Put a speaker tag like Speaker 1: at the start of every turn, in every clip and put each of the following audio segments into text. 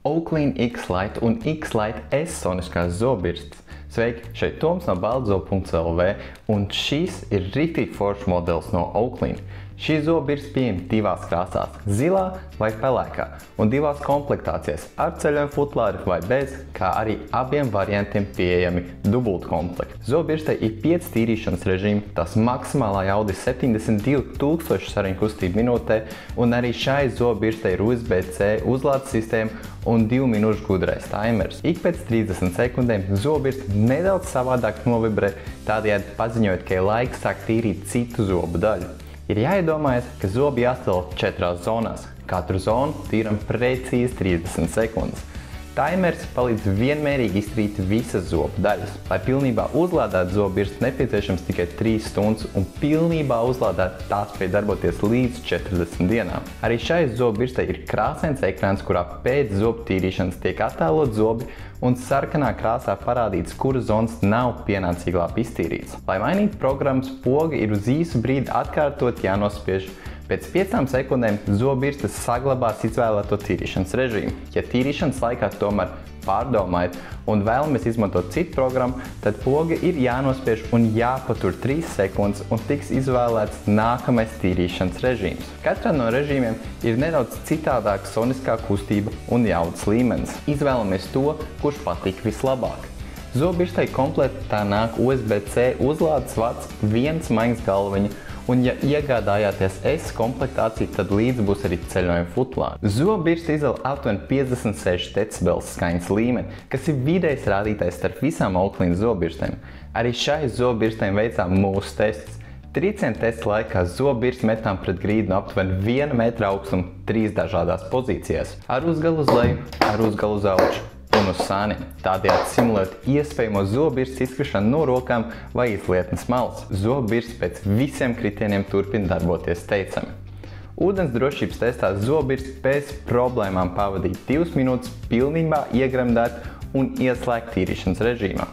Speaker 1: Oakley X-Lite un X-Lite S soniskās zobirstes. Sveiki, šeit Toms no baltzobu.lv un šis ir riktīgi foršs modelis no Oakley. Šī zobirstes pieejama divās krāsās – zilā vai pelēkā un divās komplektācijās ar ceļojumu futlāri vai bez, kā arī abiem variantiem pieejami dubultkomplekti. Zobirstei ir 5 tīrīšanas režīmi, tās maksimālā jauda ir 72,000 sariņu kustību minūtē, un arī šai zobirstei ir USB-C uzlādes sistēma un 2 minūšu gudrais timers. Ik pēc 30 sekundēm zobirste nedaudz savādāk novibrē, tādējādi paziņojot, ka ir laiks sākt tīrīt citu zobu daļu. Ir jāiedomājas, ka zobi jāstāv 4 zonās. Katru zonu tīram precīzi 30 sekundes. Timers palīdz vienmērīgi iztīrīt visas zobu daļas. Lai pilnībā uzlādētu zobirsti, nepieciešams tikai 3 stundas, un pilnībā uzlādēt tā spēj darboties līdz 40 dienām. Arī šai zobirstei ir krāsains ekrāns, kurā pēc zobu tīrīšanas tiek attēlot zobi, un sarkanā krāsā parādīts, kuras zonas nav pienācīgi labi iztīrīts. Lai mainītu programmas, poga ir uz īsu brīdi atkārtot jānospiež. Pēc 5 sekundēm zobirste saglabās izvēlēto tīrīšanas režīmu. Ja tīrīšanas laikā tomēr pārdomājat un vēlamies izmantot citu programmu, tad poga ir jānospiež un jāpatur 3 sekundes un tiks izvēlēts nākamais tīrīšanas režīms. Katrā no režīmiem ir nedaudz citādāka soniskā kustība un jaudas līmenis. Izvēlamies to, kurš patīk vislabāk. Zobirstei komplektā nāk USB-C uzlādes vads, viens maigs galviņa, un ja iegādājāties S komplektāciju, tad līdz būs arī ceļojuma futlāri. Zobirste izdala aptuveni 56 decibels skaņas līmeni, kas ir vidējs rādītājs starp visām Oakley zobirstēm. Arī šai zobirstēm veicām mūsu testus. Tricienu testa laikā zobirsti metām pret grīdu no aptuveni 1 metra augstuma 3 dažādās pozīcijās. Ar uzgalu uz leju, ar uzgalu uz augšu un uz sāniem, tādējādi simulējot iespējamo zobirstu izkrišanu no rokām vai izlietnes malas. Zobirste pēc visiem kritieniem turpina darboties teicami. Ūdens drošības testā zobirste bez problēmām pavadīja 2 minūtes pilnībā iegremdēt un ieslēgt tīrīšanas režīmā.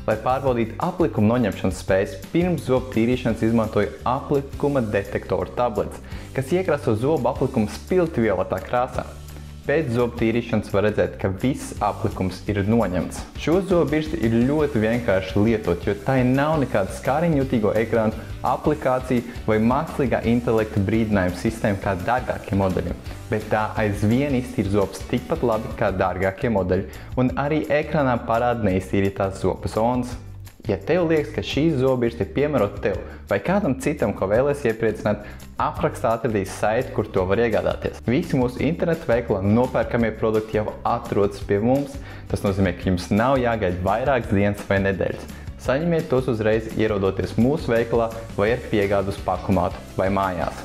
Speaker 1: Lai pārbaudītu aplikuma noņemšanas spējas, pirms zobu tīrīšanas izmantoju aplikuma detektoru tabletes, kas iekrāso zobu aplikumu spilti violetā krāsā. Pēc zobu tīrīšanas var redzēt, ka viss aplikums ir noņemts. Šo zobirsti ir ļoti vienkārši lietot, jo tai nav nekāda skāriņjutīgo ekrānu, aplikācija vai mākslīgā intelekta brīdinājuma sistēma kā dārgākiem modeļiem. Bet tā aizvien iztīra zobus tikpat labi kā dārgākie modeļi, un arī ekrānā parāda neiztīrītās zobu zonas. Ja tev liekas, ka šī zobirste ir piemērota tev vai kādam citam, ko vēlies iepriecināt, aprakstā atradīs saiti, kur to var iegādāties. Visi mūsu internetu veikalā nopērkamie produkti jau atrodas pie mums. Tas nozīmē, ka jums nav jāgaida vairākas dienas vai nedēļas. Saņemiet tos uzreiz, ierodoties mūsu veikalā vai ar piegādu uz pakomātu vai mājās.